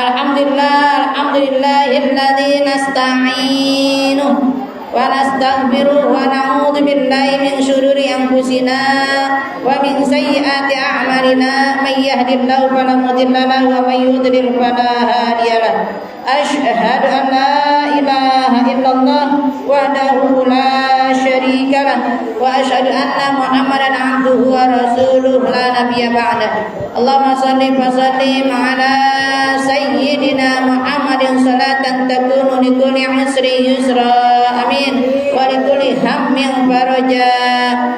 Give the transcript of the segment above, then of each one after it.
Alhamdulillahilladzi nasta'inu wa nastaghfiruh wa na'udzu billahi min syururi anfusina wa min sayyiati a'malina may yahdihillahu fala mudilla lahu wa may yudlil fala hadiya lahu. Asyhadu an la ilaha illallah wahdahu la syarika lah wa asyhadu anna Muhammadan abduhu wa rasuluh la nabiyya ba'dah. Allahumma shalli wa sallim ala sayyidina Muhammadin salatan takunu li kulli usri yusra. Amin. Wa li kulli hammin faraja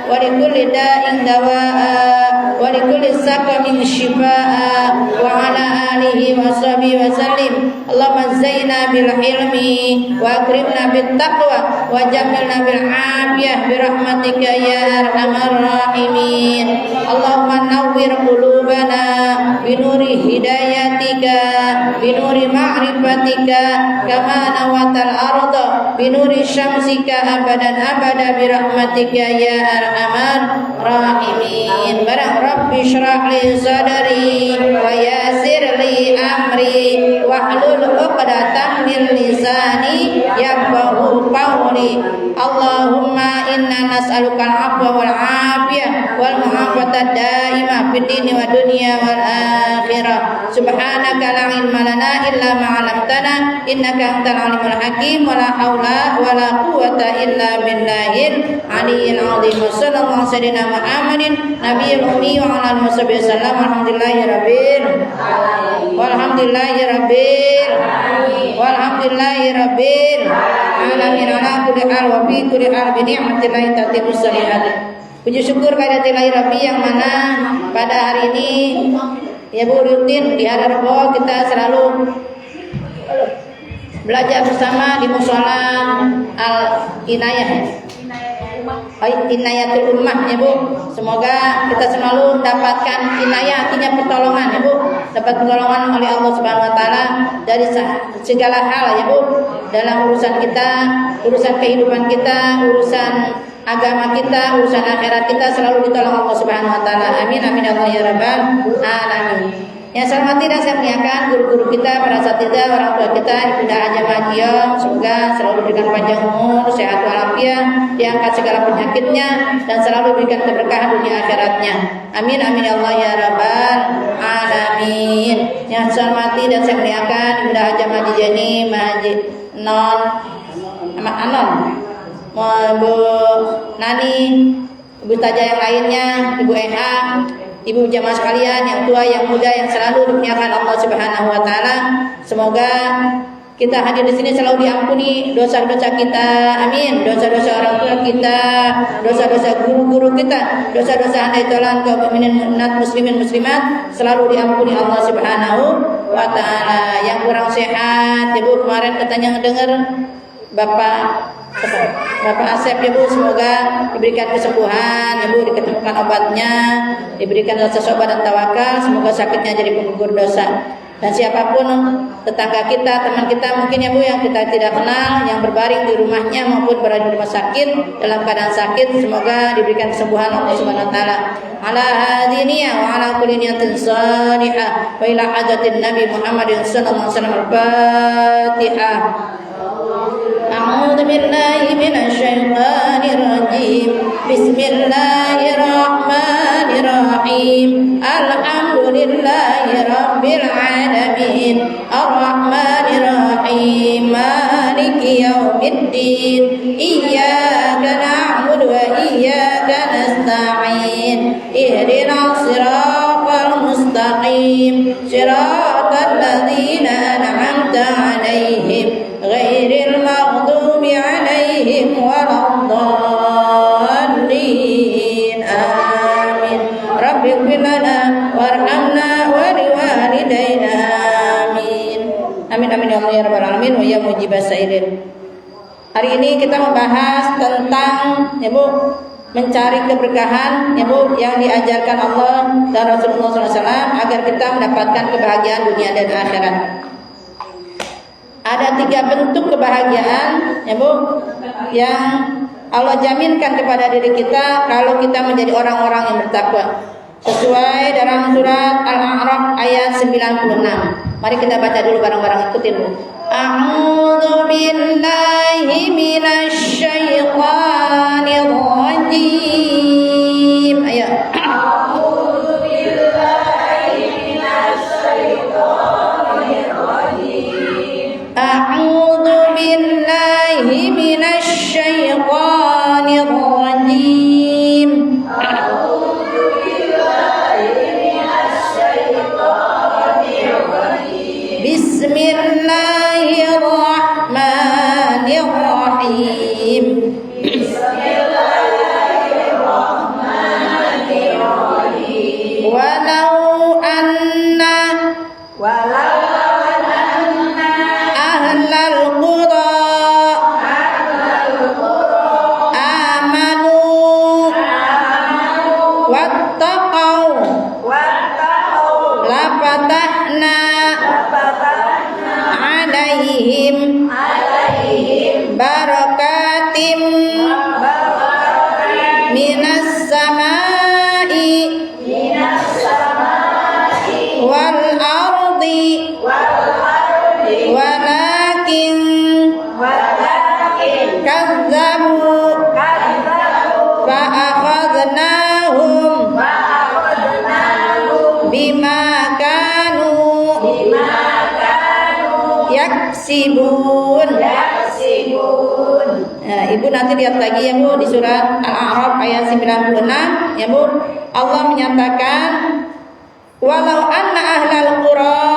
wa li kulli da'in dawaa wa li kulli saqamin shifaa wa ala alihi wa sahbihi wa sallim. Allahumma zayyina bil ilmi wa akrimna bit taqwa wa jamilna bil afiyah bi rahmatika ya arhamar rahimin. Allahumma nawwir qulubana bi nuri hidayatika bi nuri ma'rifatika kama nawatal arda bi nuri syamsika abadan abada bi rahmatika ya arhamar rahimin. Barang rabbi syrah li sadri wa yassir li amri wahlul 'uqdatam min lisani yafqahu qawli. Allahumma inna nas'aluka al-'afwa wal 'afiyah wal mu'afatad daimah fid dini wa dunya wal akhirah. Subhanaka la ilma lana illa ma 'allamtana innaka antal alimul hakim wa la haula wa la quwwata illa billahil aliyyil azim. Sallallahu alaihi wa Muhammadin nabiyil ummi wa ala alihi wasallam. Walhamdulillahi rabbil alamin ala kulli hal wa fi kulli hal bi ni'matillahi tatimmus shalihat. Puji syukur kehadirat Rabbi yang mana pada hari ini ya Bu rutin di hari Rabu kita selalu belajar bersama di mushola Al-Inayah, Inayatul Ummah ya Bu. Semoga kita selalu mendapatkan inayah, artinya pertolongan ya Bu, dapat pertolongan oleh Allah Subhanahu wa taala dari segala hal ya Bu, dalam urusan kita, urusan kehidupan kita, urusan agama kita, urusan akhirat kita selalu ditolong Allah Subhanahu wa taala. Amin amin ya Allah ya rabbal alamin. Yang saya hormati dan saya muliakan guru-guru kita, para asatidzah, orang tua kita, Ibunda Haja Majiyong, semoga selalu diberikan panjang umur, sehat walafiat, diangkat segala penyakitnya dan selalu diberikan keberkahan dunia akhiratnya. Amin amin ya Allah ya rabbal alamin. Yang saya hormati dan saya muliakan Ibunda Haja Majijani, Mahaji Non Ahmad Anon, Bu Nani, Ibu Taja yang lainnya, Ibu Eha, Ibu jamaah sekalian yang tua, yang muda, yang selalu dimuliakan Allah Subhanahu wa taala. Semoga kita hadir di sini selalu diampuni dosa-dosa kita. Amin. Dosa-dosa orang tua kita, dosa-dosa guru-guru kita, dosa-dosa andai tolan kaum mukminin muslimin muslimat selalu diampuni Allah Subhanahu wa taala. Yang kurang sehat, Ibu kemarin katanya ngedengar Bapak Asep ya Bu, semoga diberikan kesembuhan ya Bu, diketemukan obatnya, diberikan rasa sobat dan tawakal, semoga sakitnya jadi penggugur dosa. Dan siapapun tetangga kita, teman kita mungkin ya Bu yang kita tidak kenal, yang berbaring di rumahnya maupun berada di rumah sakit dalam keadaan sakit, semoga diberikan kesembuhan Allah Subhanahu wa taala. Ala hadiniya wa ala kulli niyatin salihah wa ila hadratin Nabi Muhammadin sallallahu alaihi wasallam. Al-Fatihah. A'udzu billahi minasy syaithanir rajim. Bismillahirrahmanirrahim. Alhamdulillahi rabbil alamin. Arrahmanir rahim. Maliki yaumiddin. Iyyaka na'budu wa iyyaka nasta'in. Ihdinas siratal mustaqim. Siratal ladzina an'amta 'alaihim ghairil maghdubi 'alaihim waladdallin. Amin. Rabbighfir lana warhamna wa liwalidayna. Amin. Amin amin ya Allah ya rabbal alamin wa ya mujibas sailin. Hari ini kita membahas tentang ya Bu, mencari keberkahan ya Bu yang diajarkan Allah dan Rasulullah SAW agar kita mendapatkan kebahagiaan dunia dan akhirat. Ada 3 bentuk kebahagiaan ya Bu yang Allah jaminkan kepada diri kita kalau kita menjadi orang-orang yang bertakwa. sesuai dalam surat Al-A'raf ayat 96. Mari kita baca dulu bareng-bareng, ikutin Bu. A'udzu billahi minasy syaithanir rajim. Ayo. A'udzu billahi minasy syaithanir rajim. A'udzu billahi minasy syaithanir rajim. A'udzu billahi minasy syaithanir rajim. Bismillahirrahmanirrahim. Bismillahirrahmanirrahim. Walau anna Walau anna ahlal qura amanu wattaqau wattaqau lafatahna alaihim barakatim minas samai wal ardi walakin kazzabu fa akhadnahum bima kanu yaksibun. Nah, Ibu nanti lihat lagi ya Bu di surat Al-A'raf ayat 96 ya Bu. Allah menyatakan walau anna ahlal qura,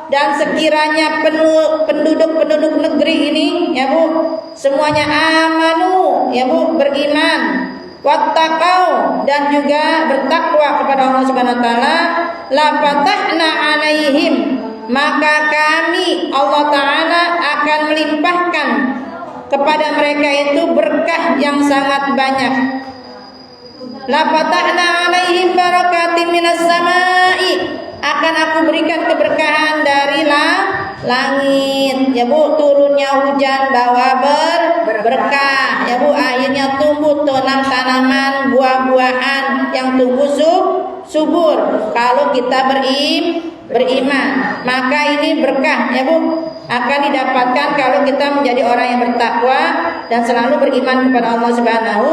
dan sekiranya penduduk negeri ini ya Bu semuanya amanu ya Bu, beriman, wattaqau, dan juga bertakwa kepada Allah Subhanahu wa taala, la fatahna alaihim, maka kami Allah taala akan melimpahkan kepada mereka itu berkah yang sangat banyak. La fatahna alaihim barakatim minas samai, akan aku berikan keberkahan dari langit ya Bu, turunnya hujan bawa berkah ya Bu, akhirnya tumbuh tanaman buah-buahan yang tumbuh subur kalau kita beriman, maka ini berkah ya Bu akan didapatkan kalau kita menjadi orang yang bertakwa dan selalu beriman kepada Allah Subhanahu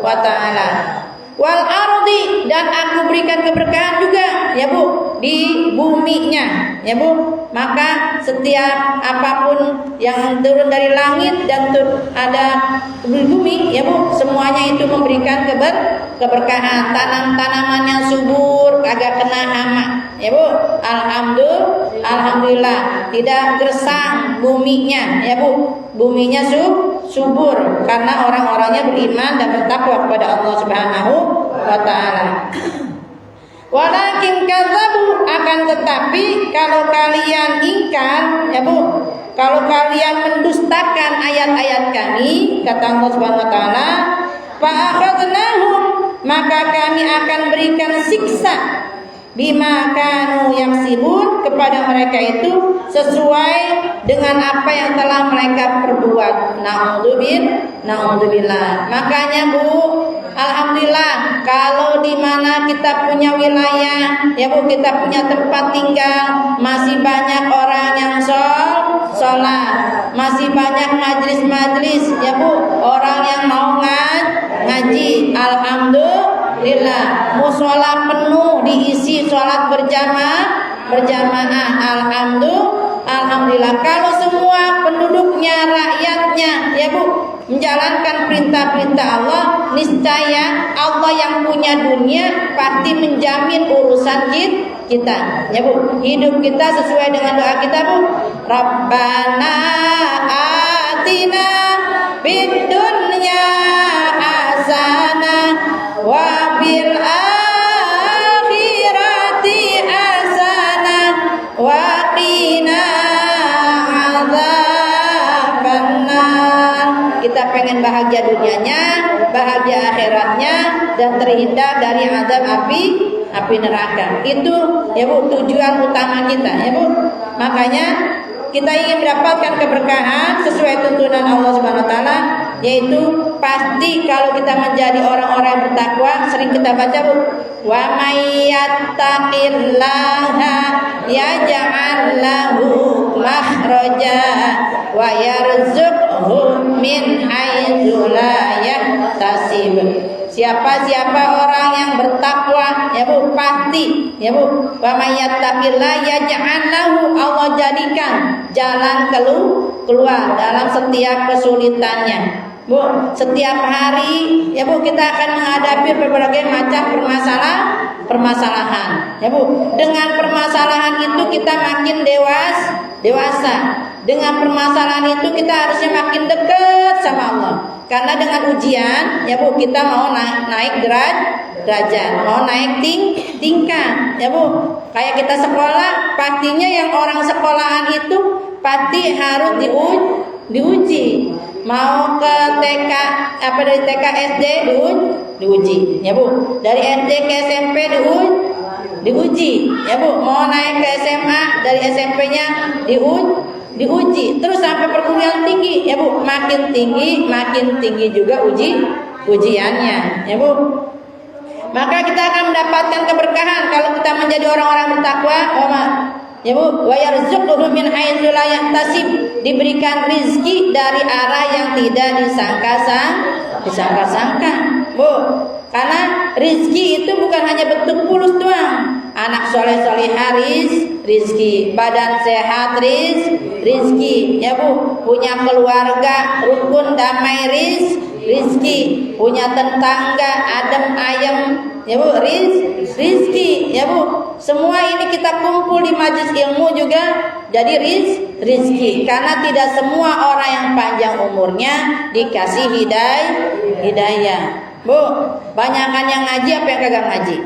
wa taala. Wal ardi, dan aku berikan keberkahan juga ya Bu di buminya ya Bu, maka setiap apapun yang turun dari langit dan ada di bumi ya Bu, semuanya itu memberikan keberkahan. Tanaman yang subur agak kena hama ya Bu, alhamdulillah tidak gersang buminya ya Bu, buminya subur karena orang-orangnya beriman dan bertakwa kepada Allah Subhanahu wa taala. Walakin kadzabu, akan tetapi kalau kalian ingkar ya Bu, kalau kalian mendustakan ayat-ayat kami, kata Allah Subhanahu wa taala, fa akhadnahum, maka kami akan berikan siksa bima kanu yaksibun, kepada mereka itu sesuai dengan apa yang telah mereka perbuat. Na'udzubillah. Makanya Bu, alhamdulillah kalau di mana kita punya wilayah ya Bu, kita punya tempat tinggal, masih banyak orang yang sholat, masih banyak majlis-majlis ya Bu, orang yang mau ngaji, alhamdulillah, musola penuh diisi sholat berjamaah, alhamdulillah. Kalau semua penduduknya, rakyatnya ya Bu menjalankan perintah-perintah Allah, niscaya Allah yang punya dunia pasti menjamin urusan kita ya Bu. Hidup kita sesuai dengan doa kita Bu. Rabbana atina fid dunya hasanah wa fil akhirati hasanah wa qina adzabannar. Kita pengen bahagia dunianya, bahagia akhiratnya, dan terhindar dari azab api neraka. Itu ya Bu tujuan utama kita ya Bu. Makanya kita ingin mendapatkan keberkahan sesuai tuntunan Allah Subhanahu wa taala, yaitu pasti kalau kita menjadi orang-orang yang bertakwa, sering kita baca Bu, wa may yattaqillaha yaj'al lahu makhraja wa yarzuqhu min haitsu la yahtasib. Siapa orang yang bertakwa, ya Bu, pasti, ya Bu, wa may yattaqillaha yaj'al lahu, Allah jadikan jalan keluar dalam setiap kesulitannya. Bu, setiap hari, ya Bu, kita akan menghadapi berbagai macam permasalahan. Ya Bu, dengan permasalahan itu kita makin dewasa. Dengan permasalahan itu kita harusnya makin dekat sama Allah. Karena dengan ujian, ya Bu, kita mau naik derajat, mau naik tingkat, ya Bu. Kayak kita sekolah, pastinya yang orang sekolahan itu pasti harus diuji. Mau ke TK, dari TK SD diuji, ya Bu. Dari SD ke SMP diuji, ya Bu. Mau naik ke SMA, dari SMP-nya diuji, terus sampai perguruan tinggi, ya Bu. Makin tinggi juga ujiannya, ya Bu. Maka kita akan mendapatkan keberkahan kalau kita menjadi orang-orang bertakwa, ya Bu. Wa yarzuqhu min haitsu la yahtasib, diberikan rizki dari arah yang tidak disangka-sangka, Bu. Karena rizki itu bukan hanya bentuk fulus doang. Anak soleh-solehah rizki, badan sehat rizki, ya Bu. Punya keluarga rukun damai rizki, punya tetangga adem ayem, ya Bu, rizki, ya Bu. Semua ini kita kumpul di majelis ilmu juga jadi rizki. Karena tidak semua orang yang panjang umurnya dikasih hidayah. Bu, banyakan yang ngaji apa yang kagak ngaji?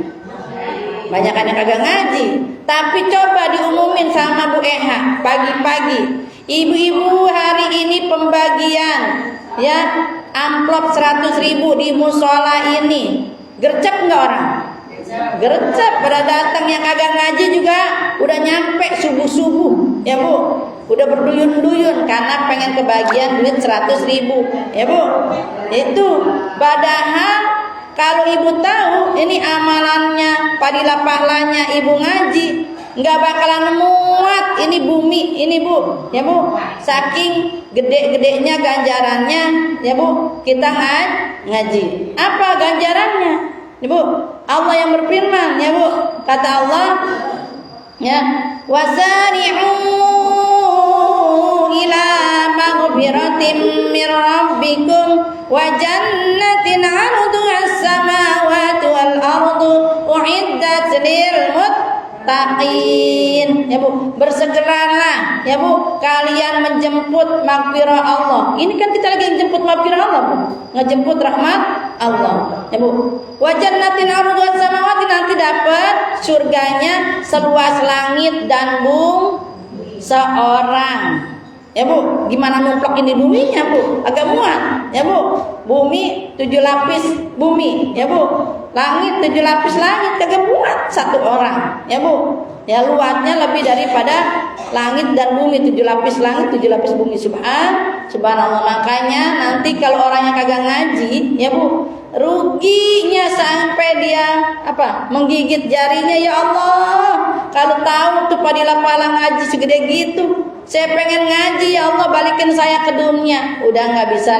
Banyakan yang kagak ngaji. Tapi coba diumumin sama Bu Eha pagi-pagi, ibu-ibu hari ini pembagian, ya, amplop 100.000 di musola ini. Gercep nggak orang? Gercep. Pada datang yang kagak ngaji juga udah nyampe subuh-subuh, ya Bu. Udah berduyun-duyun karena pengen kebagian duit 100.000, ya Bu. Itu padahal kalau ibu tahu ini amalannya, padilah pahalanya ibu ngaji, nggak bakalan muat ini bumi ini Bu, ya Bu. Saking gede-gedenya ganjarannya, ya Bu, kita ngaji. Apa ganjarannya, ya Bu? Allah yang berfirman, ya Bu. Kata Allah, ya, wasari'u ila maghfiratin min rabbikum wa jannatin 'arduha as-samawati wal ardu u'iddat lil muttaqin, ya Bu. Bersegeralah, ya Bu, kalian menjemput maghfirah Allah. Ini kan kita lagi menjemput maghfirah Allah, Bu. Ngejemput rahmat Allah, ya Bu. Wa jannatin 'arduha as-samawati, nanti dapat surganya seluas langit dan seorang. Ya Bu, gimana numplok ini buminya Bu? Agak muat, ya Bu. Bumi 7 lapis bumi, ya Bu. Langit 7 lapis langit, agak muat satu orang, ya Bu. Ya luasnya lebih daripada langit dan bumi, 7 lapis langit, 7 lapis bumi. Subhanallah. Makanya nanti kalau orang yang kagak ngaji, ya Bu, ruginya sampai dia menggigit jarinya. Ya Allah, kalau tahu tuh padilah pahala ngaji segede gitu, saya pengen ngaji, ya Allah balikin saya ke dunia. Udah bisa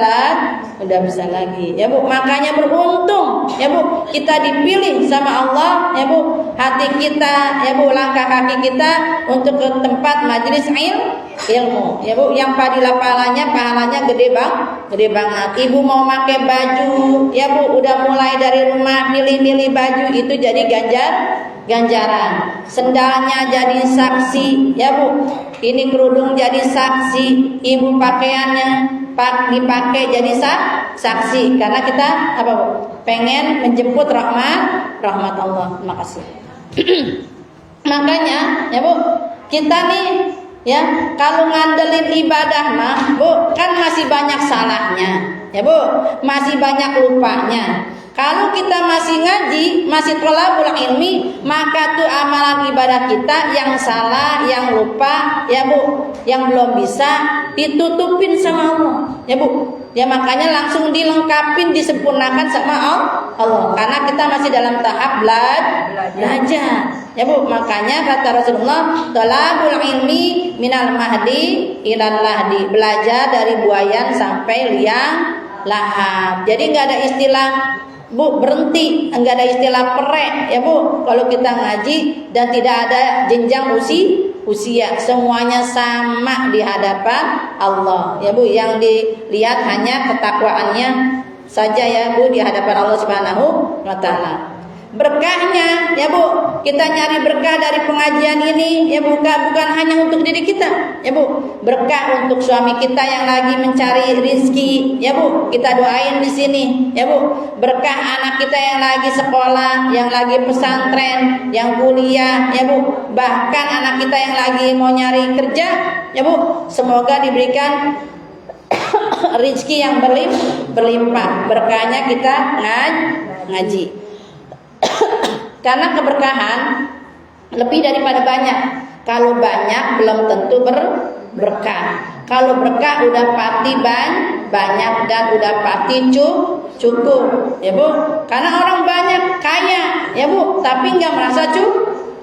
lagi, ya Bu. Makanya beruntung, ya Bu, kita dipilih sama Allah, ya Bu. Hati kita, ya Bu, langkah kaki kita untuk ke tempat majelis ilmu, ya Bu, yang padilah pahalanya gede banget. Ibu mau pakai baju, ya Bu, udah mulai dari rumah milih-milih baju, itu jadi ganjaran. Sendalnya jadi saksi, ya Bu. Ini kerudung jadi saksi, ibu pakaiannya dipakai jadi saksi. Karena kita Bu? Pengen menjemput rahmat Allah. Terima kasih. Makanya, ya Bu, kita nih, ya, kalau ngandelin ibadah mah Bu, kan masih banyak salahnya, ya Bu, masih banyak lupanya. Kalau kita masih ngaji, masih thalabul ilmi, maka tuh amalan ibadah kita yang salah, yang lupa, ya Bu, yang belum bisa ditutupin sama Allah, ya Bu. Ya makanya langsung dilengkapin, disempurnakan sama Allah. Karena kita masih dalam tahap belajar. Ya Bu, makanya kata Rasulullah, thalabul ilmi minal mahdi ilal lahdi. Belajar dari buayan sampai liang lahat. Jadi nggak ada istilah Bu berhenti, enggak ada istilah perek ya Bu. Kalau kita ngaji dan tidak ada jenjang usia, semuanya sama di hadapan Allah ya Bu. Yang dilihat hanya ketakwaannya saja ya Bu di hadapan Allah Subhanahu wa taala. Berkahnya ya Bu, kita nyari berkah dari pengajian ini ya Bu, bukan hanya untuk diri kita ya Bu. Berkah untuk suami kita yang lagi mencari rizki ya Bu, kita doain di sini ya Bu. Berkah anak kita yang lagi sekolah, yang lagi pesantren, yang kuliah ya Bu. Bahkan anak kita yang lagi mau nyari kerja ya Bu, semoga diberikan rizki yang berlimpah. Berkahnya kita ngaji. Karena keberkahan lebih daripada banyak. Kalau banyak belum tentu berkah. Kalau berkah udah pasti banyak dan udah pasti cukup ya Bu. Karena orang banyak kaya ya Bu, tapi nggak merasa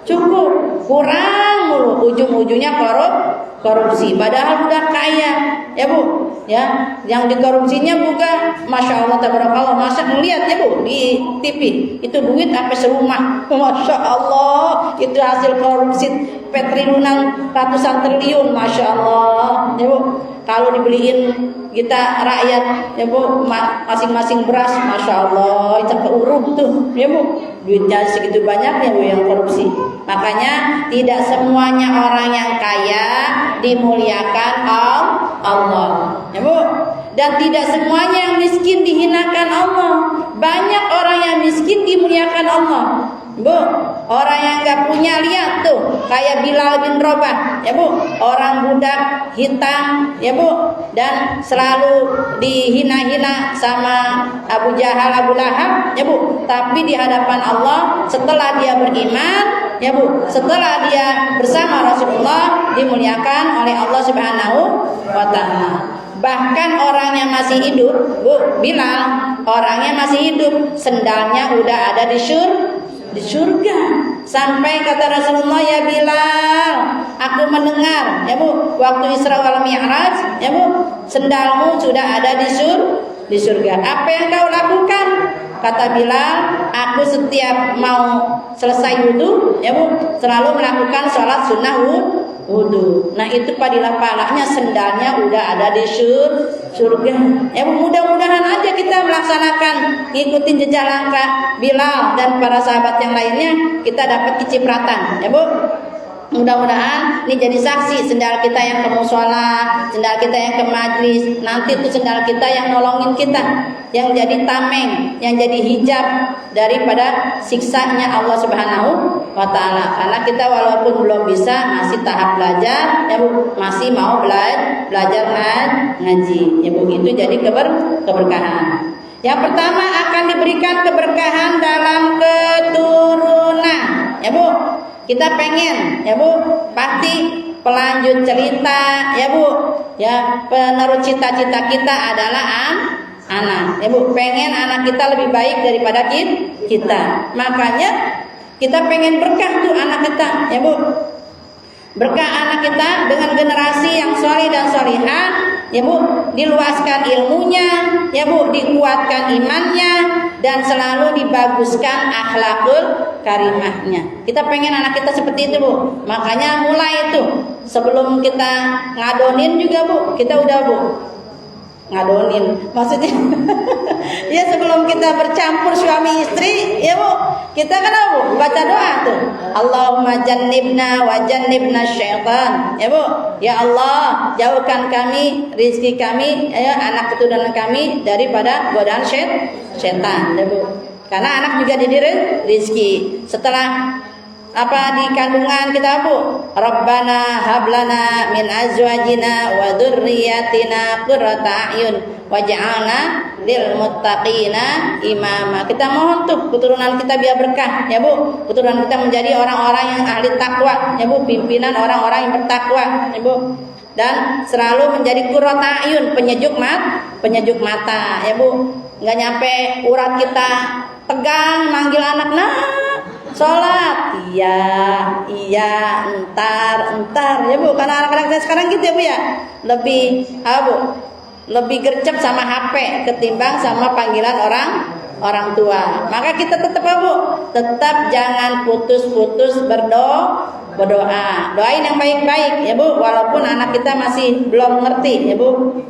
cukup, kurang mulu, ujung-ujungnya korupsi. Padahal udah kaya ya Bu. Ya, yang dikorupsinya bukan, masya Allah tabarakallah, masa ngeliat ya Bu di TV itu duit sampai serumah, masya Allah, itu hasil korupsi petriliunan, ratusan triliun, masya Allah ya Bu. Kalau dibeliin kita rakyat ya Bu, masing-masing beras, masya Allah, itu keuruk tuh ya Bu, duitnya segitu banyak ya Bu yang korupsi. Makanya tidak semuanya orang yang kaya dimuliakan Allah ya Bu, dan tidak semuanya yang miskin dihinakan Allah. Banyak orang yang miskin dimuliakan Allah Bu. Orang yang gak punya, lihat tuh, kayak Bilal bin Rabah ya Bu, orang budak hitam ya Bu, dan selalu dihina-hina sama Abu Jahal, Abu Lahab ya Bu. Tapi di hadapan Allah, setelah dia beriman ya Bu, setelah dia bersama Rasulullah, dimuliakan oleh Allah Subhanahu wa taala. Bahkan orangnya masih hidup Bu, Bilal orangnya masih hidup, sendalnya udah ada di surga. Sampai kata Rasulullah, ya Bilal, aku mendengar ya Bu, waktu Isra wal Mi'raj ya Bu, sendalmu sudah ada di surga. Apa yang kau lakukan? Kata Bilal, aku setiap mau selesai wudu ya Bu, selalu melakukan sholat sunnah wudu. Nah itu padilah pahalanya, sendalnya udah ada di surga ya Bu. Mudah-mudahan aja kita melaksanakan, ngikutin jejak langkah Bilal dan para sahabat yang lainnya, kita dapat kecipratan ya Bu. Mudah-mudahan ini jadi saksi, sendal kita yang ke mushola, sendal kita yang ke majlis, nanti itu sendal kita yang nolongin kita, yang jadi tameng, yang jadi hijab daripada siksanya Allah Subhanahu wa taala. Karena kita walaupun belum bisa, masih tahap belajar ya Bu, masih mau belajar ngaji ya Bu. Itu jadi keberkahan. Yang pertama, akan diberikan keberkahan dalam keturunan ya Bu. Kita pengen ya Bu, pasti pelanjut cerita ya Bu, ya penerus cita-cita kita adalah anak ya Bu. Pengen anak kita lebih baik daripada kita. Makanya kita pengen berkah tuh anak kita ya Bu. Berkah anak kita dengan generasi yang sholih dan sholihah ya Bu, diluaskan ilmunya ya Bu, dikuatkan imannya, dan selalu dibaguskan akhlakul karimahnya. Kita pengen anak kita seperti itu Bu. Makanya mulai itu, sebelum kita ngadonin juga Bu, kita udah Bu ngadonin, maksudnya ya sebelum kita bercampur suami istri ya Bu, kita kan Bu baca doa tuh, Allahumma jannibna wa jannibna syaitan ya Bu. Ya Allah, jauhkan kami, rizki kami ya, anak keturunan kami daripada godaan setan ya Bu. Karena anak juga diberi rizki. Setelah di kandungan kita, Bu. Rabbana hablana min azwajina wa dzurriyyatina qurrata a'yun waj'alna lil muttaqina imama. Kita mohon tuh keturunan kita biar berkah, ya Bu. Keturunan kita menjadi orang-orang yang ahli takwa, ya Bu, pimpinan orang-orang yang bertakwa, ya Bu. Dan selalu menjadi qurrata a'yun, penyejuk mata, ya Bu. Enggak nyampe urat kita tegang manggil anak, nah sholat, iya, entar, ya Bu. Karena anak-anak saya sekarang gitu ya Bu ya, lebih gercep sama HP ketimbang sama panggilan orang tua. Maka kita tetap ya Bu, tetap jangan putus-putus berdoa. Doain yang baik-baik ya Bu, walaupun anak kita masih belum ngerti ya Bu.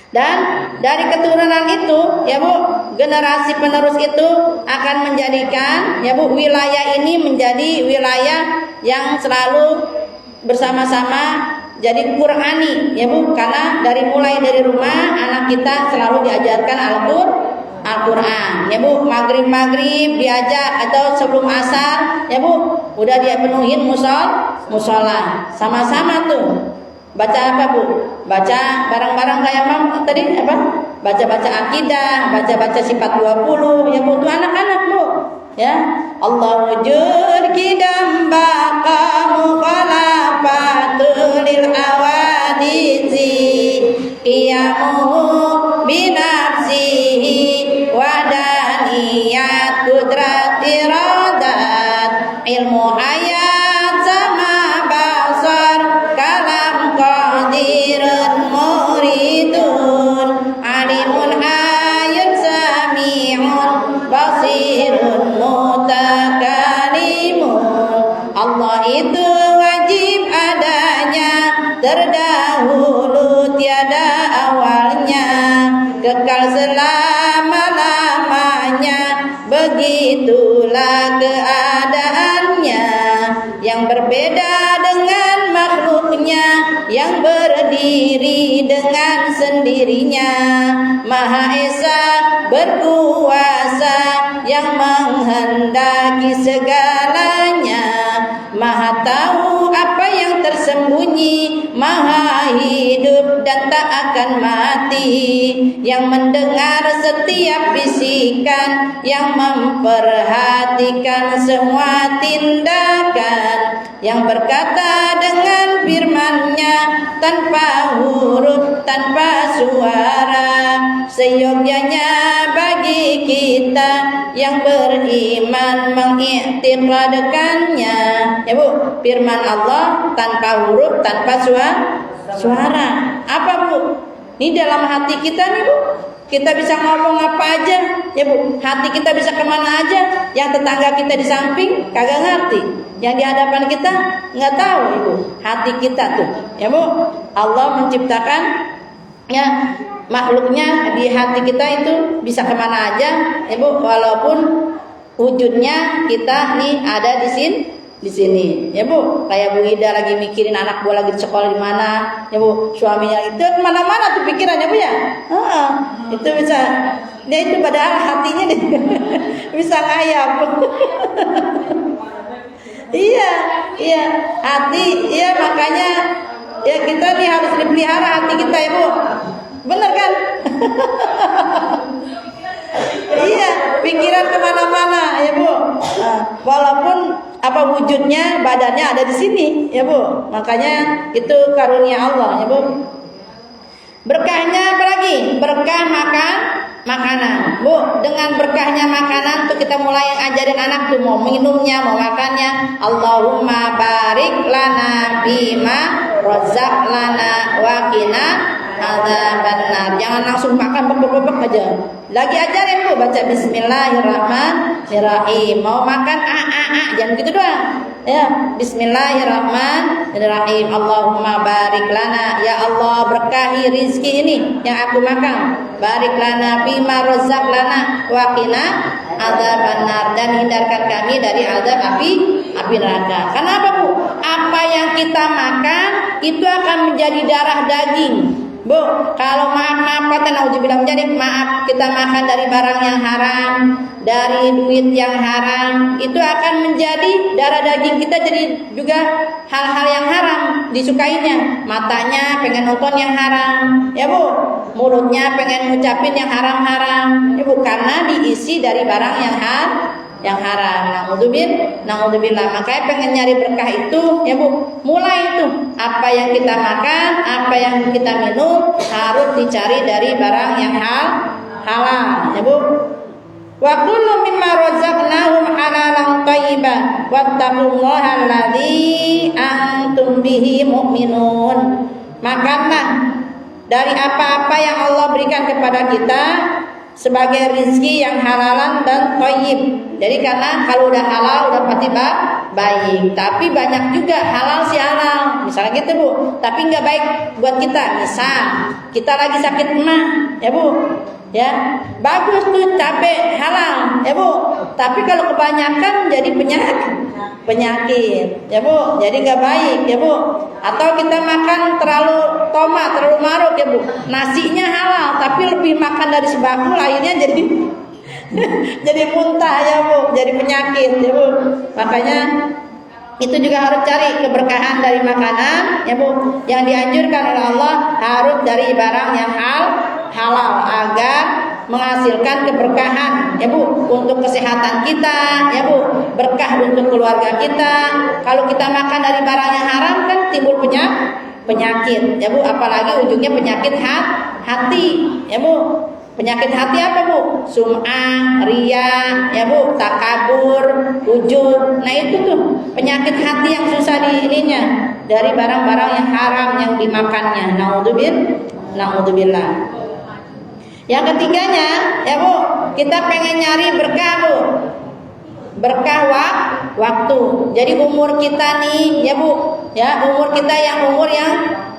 Dan dari keturunan itu ya Bu, generasi penerus itu akan menjadikan ya Bu wilayah ini menjadi wilayah yang selalu bersama-sama jadi Qur'ani ya Bu, karena mulai dari rumah anak kita selalu diajarkan Al-Qur'an ya Bu. Maghrib diajak atau sebelum asar ya Bu, udah dia penuhin musola sama-sama tuh. Baca apa Bu? Baca bareng-bareng kayak Mam tadi apa? Baca-baca akidah, baca-baca sifat 20 ya Bu, tuh anak-anak Bu. Ya. Allah wujud kidam baqamu khalafatul awadisi qiyamu binafsihi wadaniyat kudrat iradat ilmu ayat sama basar kalam qadirun muridun alimun ayat sami'un basirun mutakalimun. Allah itu wajib adanya, terdahulu tiada awalnya, kekal selama-lamanya, begitulah keadaannya. Yang berbeda dengan makhluknya, yang berdiri dengan sendirinya, Maha Esa berkuasa, yang menghendaki segalanya, Maha tahu apa yang tersembunyi, Maha hidup dan tak akan mati, yang mendengar setiap bisikan, yang memperhatikan semua tindakan, yang berkata dengan firman-Nya tanpa huruf, tanpa suara, seyogyanya bagi kita yang beriman mengiktikadkannya. Ya Bu, firman Allah tanpa huruf, tanpa suara. Apa Bu? Ini dalam hati kita nih Bu. Kita bisa ngomong apa aja, ya Bu. Hati kita bisa kemana aja. Yang tetangga kita di samping kagak ngerti, yang di hadapan kita nggak tahu Ibu. Hati kita tuh, ya Bu. Allah menciptakan ya makhluknya di hati kita itu bisa kemana aja, ya Bu. Walaupun wujudnya kita nih ada di sini, ya Bu. Kayak Bu Ida lagi mikirin anak Bu lagi di sekolah di mana, ya Bu. Suaminya itu kemana-mana tuh pikirannya Bu ya. Itu bisa, dia itu padahal hatinya nih bisa ngayap. Iya, hati, iya makanya ya kita nih harus dipelihara hati kita ya Bu. Bener kan? Iya, pikiran kemana-mana ya Bu. Walaupun apa wujudnya badannya ada di sini ya Bu. Makanya itu karunia Allah ya Bu. Berkahnya apa lagi? Berkah makanan Bu. Dengan berkahnya makanan tuh kita mulai ajarin anak tuh mau minumnya, mau makannya. Allahumma barik lana bima rozak lana wakina adzabannar. Jangan langsung makan bebek aja. Lagi ajarin Bu baca bismillahirrahmanirrahim. Mau makan jangan gitu doang. Ya, bismillahirrahmanirrahim. Allahumma barik lana, ya Allah berkahi rizki ini yang aku makan. Barik lana bima rozak lana wa qina adzabannar, dan hindarkan kami dari azab api neraka. Karena apa Bu? Apa yang kita makan itu akan menjadi darah daging. Bu, kalau maaf nauzubillah menjadi maaf kita makan dari barang yang haram, dari duit yang haram, itu akan menjadi darah daging kita jadi juga hal-hal yang haram disukainya. Matanya pengen nonton yang haram, ya Bu. Mulutnya pengen ngucapin yang haram-haram, ya Bu, karena diisi dari barang yang haram. Naudzubillah. Makanya pengen nyari berkah itu, ya Bu, mulai itu apa yang kita makan, apa yang kita minum harus dicari dari barang yang halal, ya Bu. Wa kullu mimma razaqnahum halalan thayyiban wattaqullaha alladzi antum bihi mu'minun. Makanlah dari apa-apa yang Allah berikan kepada kita sebagai rizki yang halalan dan thayyib. Jadi karena kalau udah halal udah pasti baik. Tapi banyak juga halal si halal. Misalnya gitu Bu, tapi nggak baik buat kita. Misal kita lagi sakit emah, ya Bu, ya bagus tuh cabai halal, ya Bu. Tapi kalau kebanyakan jadi penyakit, ya Bu. Jadi nggak baik, ya Bu. Atau kita makan terlalu tomat, terlalu maruk, ya Bu. Nasinya halal, tapi lebih makan dari sebakul, akhirnya jadi jadi muntah, ya Bu. Jadi penyakit, ya Bu. Makanya itu juga harus cari keberkahan dari makanan, ya Bu. Yang dianjurkan oleh Allah harus dari barang yang halal agar menghasilkan keberkahan, ya Bu, untuk kesehatan kita, ya Bu, berkah untuk keluarga kita. Kalau kita makan dari barang yang haram kan timbul penyakit, ya Bu, apalagi ujungnya penyakit hati, ya Bu. Penyakit hati apa Bu? Sum'ah, riya, ya Bu, takabur, ujub. Nah itu tuh penyakit hati yang susah ininya dari barang-barang yang haram yang dimakannya. Naudzubillah. Yang ketiganya, ya Bu, kita pengen nyari berkah Bu. Berkah waktu. Jadi umur kita nih, ya Bu, ya umur kita yang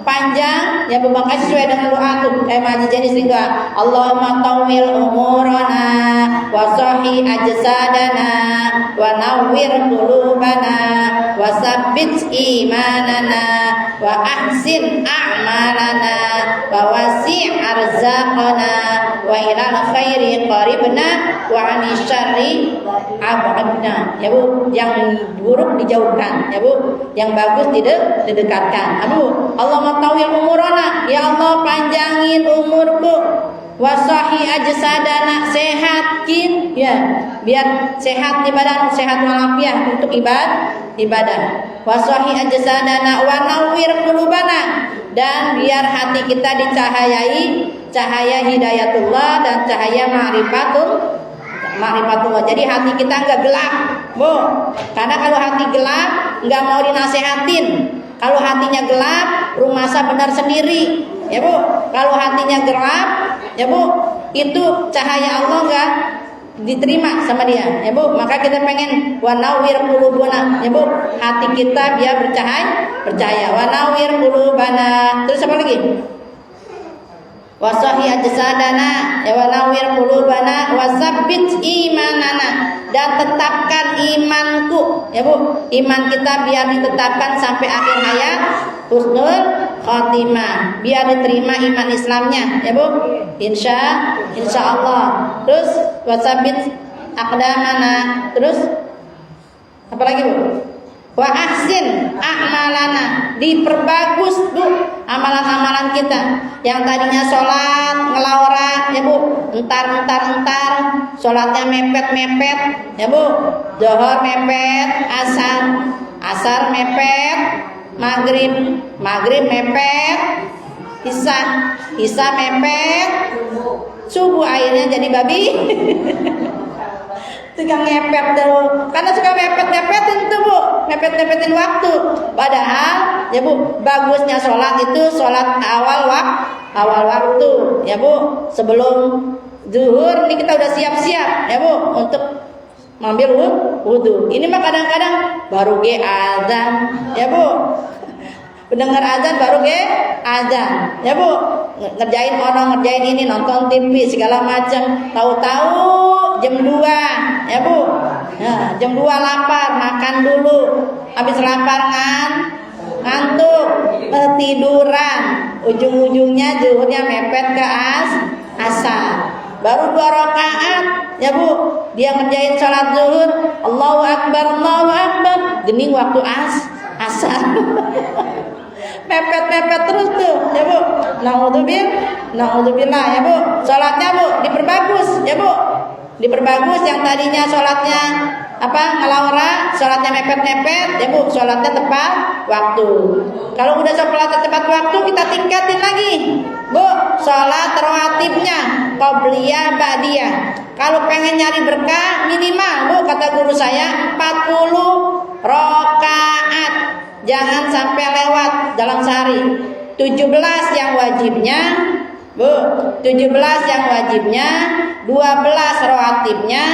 panjang, ya Bu, makanya sesuai dengan doa tuh. Maji jadi sering doa, Allahumma tawil umurana wa sahih ajsadana wa nawwir qulubana wa sabbit imanana wa ahsin a'malana wa wasi' arzaqana wa ilal khairi qaribna wa 'anil syarri abadna, ya Bu. Yang buruk dijauhkan, ya Bu. Yang bagus didekatkan, ya Bu. Allahumma tawil umurana, ya Allah panjangin umurku, wasahi ajsadana, sehatkin, ya biar sehat di badan, sehat walafiat untuk ibadah. Wasahi ajsadana wa nawwir qulubana, dan biar hati kita dicahayai cahaya hidayatullah dan cahaya ma'rifatullah. Jadi hati kita enggak gelap, Bu. Karena kalau hati gelap enggak mau dinasehatin. Kalau hatinya gelap, rumasa benar sendiri, ya Bu. Kalau hatinya gelap, ya Bu, itu cahaya Allah enggak diterima sama dia, ya Bu. Maka kita pengen wa nawwir qulubana, ya Bu, hati kita biar bercahaya. Wa nawwir qulubana. Terus apa lagi? Wasahi ajsadana, ya wa nawwir qulubana wa sabbit imanana, dan tetapkan imanku, ya Bu. Iman kita biar ditetapkan sampai akhir hayat, husnul khotimah, biar diterima iman Islamnya, ya Bu. Insya Allah. Terus wasabbit aqdamana. Terus apa lagi Bu? Wa ahsin a'malana, diperbagus Bu amalan-amalan kita. Yang tadinya sholat ngelaurat, ya Bu, entar sholatnya mepet, ya Bu. Zuhur mepet, asar mepet, maghrib mepet, isya mepet, subuh akhirnya jadi babi. Tukang ngepet tuh, karena suka mepet-mepetin tuh Bu, mepet-mepetin waktu. Padahal, ya Bu, bagusnya sholat itu sholat awal waktu, ya Bu. Sebelum zuhur ini kita udah siap-siap, ya Bu, untuk mengambil wudu. Ini mah kadang-kadang baru azan, ya Bu. Pendengar azan baru azan, ya Bu. Ngerjain ini, nonton TV segala macam. Tahu-tahu jam 2, ya Bu. Nah, jam 2 lapar, makan dulu. Habis lapar ngantuk, ketiduran. ujung-ujungnya zuhurnya mepet ke asar. Baru 2 rakaat ya Bu, dia ngerjain sholat zuhur, Allahu Akbar, gening waktu asar. Mepet terus tuh ya Bu. Naudzubillah ya Bu. Sholatnya Bu diperbagus ya Bu. Diperbagus, yang tadinya sholatnya ngelawra, sholatnya mepet-mepet ya Bu, sholatnya tepat waktu. Kalau udah sholatnya tepat waktu, kita tingkatin lagi Bu, sholat rawatibnya qobliyah ba'diyah. Kalau pengen nyari berkah, minimal Bu, kata guru saya 40 rakaat, jangan sampai lewat dalam sehari. 17 yang wajibnya Bu, 17 yang wajibnya, 12 rawatibnya.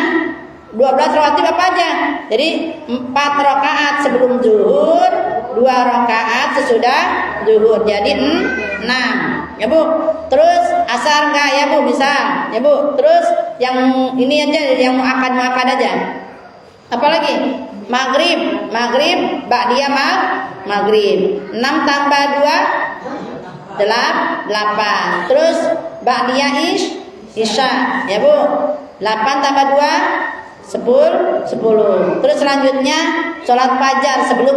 12 rawatib apa aja? Jadi 4 rakaat sebelum zuhur, 2 rakaat sesudah zuhur. Jadi 6 ya Bu. Terus asar enggak ya Bu? Bisa ya Bu. Terus yang ini aja, yang muakkad aja. Apalagi? Maghrib ba'diyah maghrib. 6 tambah 2 8. Terus ba'diyah isya ya Bu. 8 tambah 2 10. Terus selanjutnya sholat fajar sebelum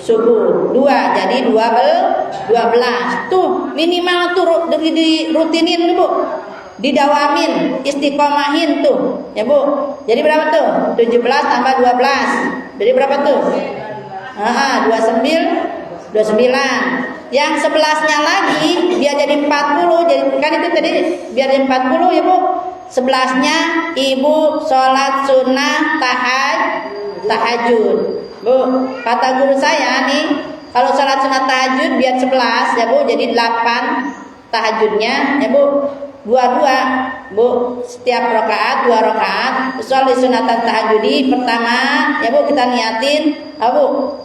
subuh 2, jadi 12. Tuh minimal tuh dirutinin Bu, didawamin, istiqomahin tuh ya Bu. Jadi berapa tuh? 17 tambah 12. Jadi berapa tuh? 29. Yang 11-nya lagi biar jadi 40. Jadi kan itu tadi biar jadi 40 ya Bu. 11-nya ibu sholat sunnah tahajud Bu. Kata guru saya nih, kalau sholat sunnah tahajud biar 11 ya Bu, jadi 8 tahajudnya ya Bu. 2 Bu, setiap rakaat 2 rakaat. Sholat sunatan tahajudi pertama ya Bu, kita niatin Bu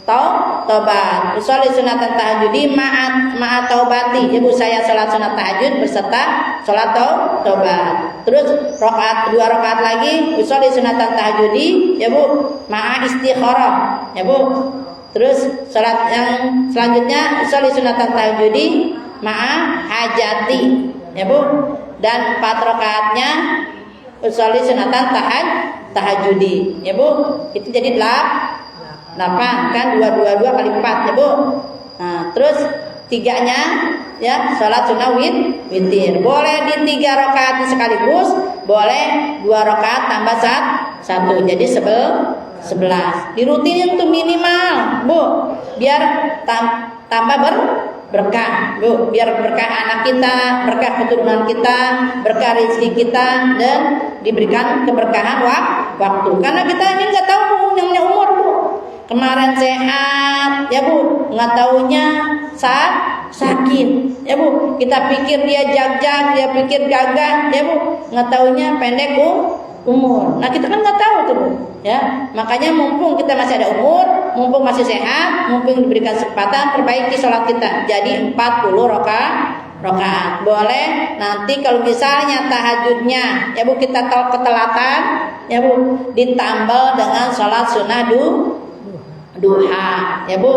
taubat. Usolli sunatan tahajudi ma'at taubati. Ya Bu, saya sholat sunat tahajud berserta sholat taubat. Terus 2 rakaat lagi usolli sunatan tahajudi ya Bu, ma'a istikharah ya Bu. Terus sholat yang selanjutnya usolli sunatan tahajudi ma'a hajati ya Bu. Dan 4 rakaatnya usolli sunatan tahajudi ya Bu. Itu jadi 8 kan, 2 kali 4 ya Bu. Nah, terus 3-nya ya sholat sunnah witir. Boleh di 3 rakaat sekaligus, boleh 2 rakaat tambah 1, jadi 11. Dirutinin tuh minimal Bu, biar tambah berkah Bu, biar berkah anak kita, berkah keturunan kita, berkah rezeki kita, dan diberikan keberkahan waktu. Karena kita ini nggak tahu yang namanya umur Bu. Kemarin sehat ya Bu, nggak taunya sakit ya Bu. Kita pikir dia jag-jag, dia pikir gagah ya Bu, nggak taunya pendek umur. Nah kita kan nggak tahu tuh Bu ya. Makanya mumpung kita masih ada umur, mumpung masih sehat, mumpung diberikan kesempatan, perbaiki sholat kita jadi 40 rakaat. Boleh nanti kalau misalnya tahajudnya ya Bu, kita ketelatan ya Bu, ditambal dengan sholat sunnah duha ya Bu.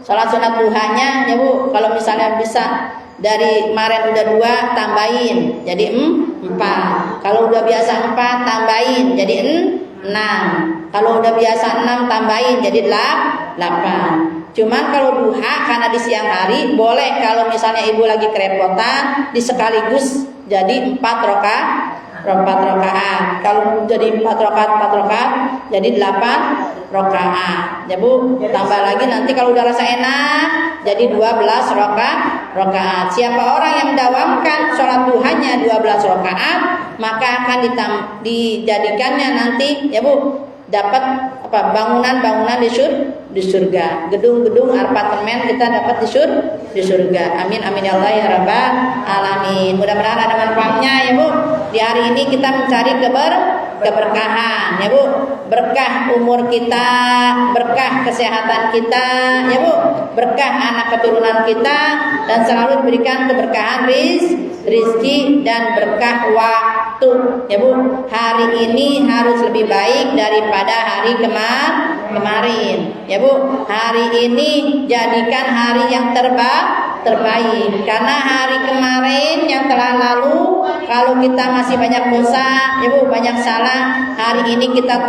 Sholat sunat duhanya ya Bu, kalau misalnya bisa dari kemarin udah 2 tambahin jadi 4. Kalau udah biasa 4 tambahin jadi 6. Kalau udah biasa 6 tambahin jadi 8. Cuman kalau duha karena di siang hari boleh, kalau misalnya ibu lagi kerepotan di sekaligus jadi 4 rakaat. Kalau jadi 4 rakaat jadi 8 rakaat ya Bu. Tambah lagi nanti kalau udah rasa enak jadi 12 rakaat. Siapa orang yang mendawamkan sholat duhanya 12 rakaat, maka akan dijadikannya nanti ya Bu, dapat bangunan di surga, gedung-gedung apartemen kita dapat di surga. Amin ya Allah ya Rabbal alamin. Mudah-mudahan ada manfaatnya ya Bu. Di hari ini kita mencari keberkahan ya Bu, berkah umur kita, berkah kesehatan kita ya Bu, berkah anak keturunan kita, dan selalu diberikan keberkahan rizki dan berkah waktu ya Bu. Hari ini harus lebih baik daripada hari kemarin. Ya Bu, hari ini jadikan hari yang terbaik. Karena hari kemarin yang telah lalu, kalau kita masih banyak dosa, ya Bu, banyak salah, hari ini kita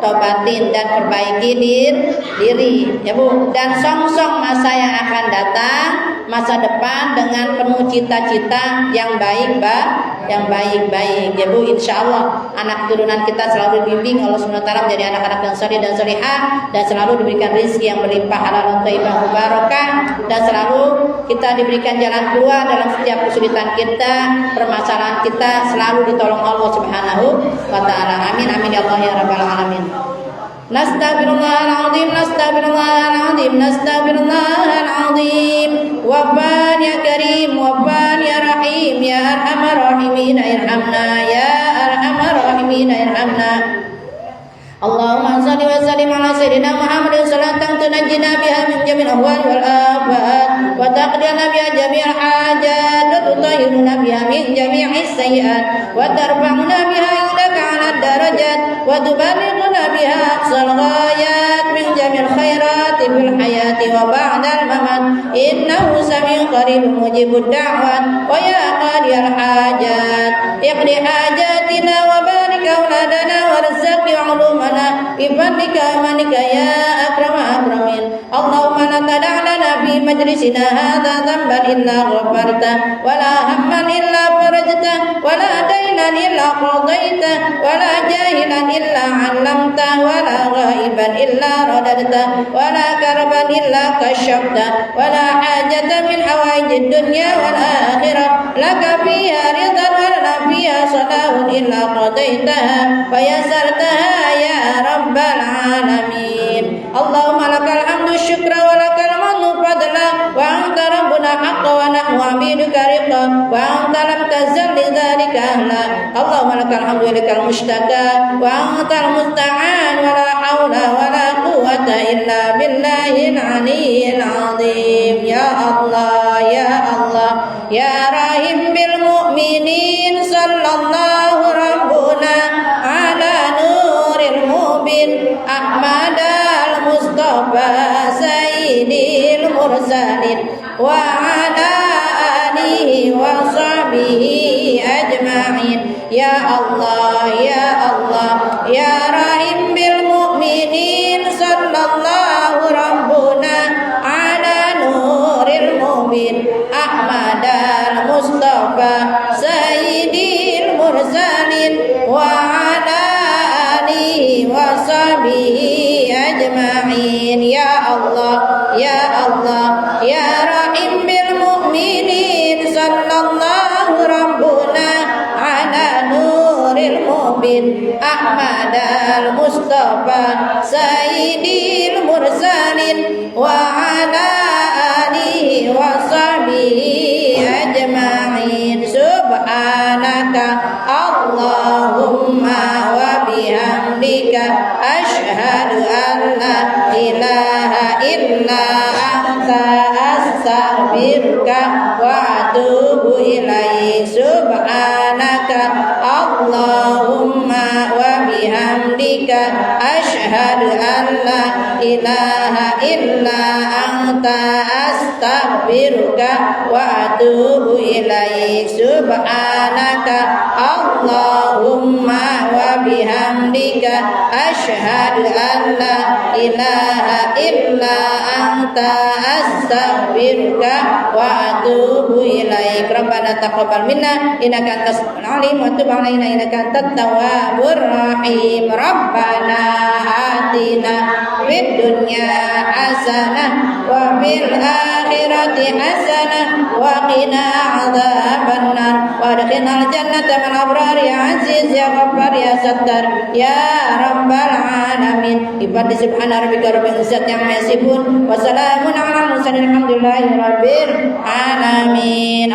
tobatin dan perbaiki diri, ya Bu. Dan song-song masa yang akan datang, masa depan dengan penuh cita-cita yang baik-baik, ya Bu. Insya Allah anak turunan kita selalu dibimbing Allah SWT menjadi anak-anak yang saleh dan salihah, dan selalu diberikan rezeki yang berlimpah halal thayyibah mubarakah, dan selalu kita diberikan jalan keluar dalam setiap kesulitan kita, permasalahan kita selalu ditolong Allah Subhanahu wa taala. Amin amin ya Allah ya rabbal alamin. Nastaghfirullahaladzim, nastaghfirullahaladzim, nastaghfirullahaladzim. Waffan ya karim, waffan ya rahim, ya arhamar rahimin irhamna, ya arhamar rahimin irhamna. Allahumma salli wa sallim ala sayyidina Muhammadin salatan tunajjina biha min jami'il ahwal wal afat wa taqdina biha jami'al hajat wa tutahhiruna biha min jami'is sayyi'at wa tarfa'una biha indaka 'ala darajat wa tuballighuna biha aqsal ghayat min jami'il khairati fil hayati wa ba'dal mamat innahu sami'un qaribun mujibud da'wat wa ya qadiyal hajat iqdi hajatina wa barik auladana warzuqna 'ulumana bifadlika manika ya akrama akramin. Allahumma la tada' lana fi majlisina hadha dhanban illa ghafarta wa la hamman illa farajta wa la daynan illa qadaita wa la jahilan illa 'allamta wa la ghaiban illa radadta wa la karban illa kashafta wa la hajata min hawaijid dunya wal akhirah laka fiha ridhan wa lana fiha salahun illa qadaitaha wa yasartaha ya rabbal alamin. Allahumma lakal hamdu syukra wa lakal mannu fadla wa anta rabbuna haqqa wa nahnu abiduka riqa wa anta lam tazal li dhalika ahla. Allahumma lakal hamdu wa lakal mushtaka wa anta al-musta'an wa la hawla wa la quwwata illa billahil aliyyil azim. Ya Allah ya Allah ya rahim bil mu'minin sallallahu rabbuna ala nuril mubin Ahmad al-Mustafa sayyidil mursalin wa ala alihi wa sahbihi ajma'in. Ya Allah ya Allah ya rahim bil mu'minin sallallahu rabbuna ala nuril mubin Ahmad al-Mustafa sayyidil mursalin wa ala alihi wa sahbihi ajma'in. Ya Allah ya Allah ya rahim bil mu'minin sallallahu rabbuna ala nuril mubin Ahmad al-Mustafa sayyidil mursalin wa ala alihi wa sahbihi ajma'in. Subhanaka Allahumma wa bihamdika asyhadu an la ilaha illa anta astaghfiruka wa atubu ilaik. Subhanaka Allahumma wa bihamdika asyhadu an la ilaha illa anta astaghfiruka wa atubu ilaik. Subhanaka Allahumma wa bihamdika asyhadu an la ilaha illa anta astaghfiruka wa atubu ilaik. Rabbana taqabbal minna innaka antas alim wa tub alaina innaka antat tawwabur rahim. Rabbana atina fid dunya hasanah wa fil akhirati hasanah wa qina adzabannar wa adkhilnal jannata ma'al abrar ya aziz ya ghaffar ya sattar ya rabbal alamin. Ibadi subhana rabbika rabbil izzati amma yasifun wa salamun alal mursalin alhamdulillahi rabbil alamin.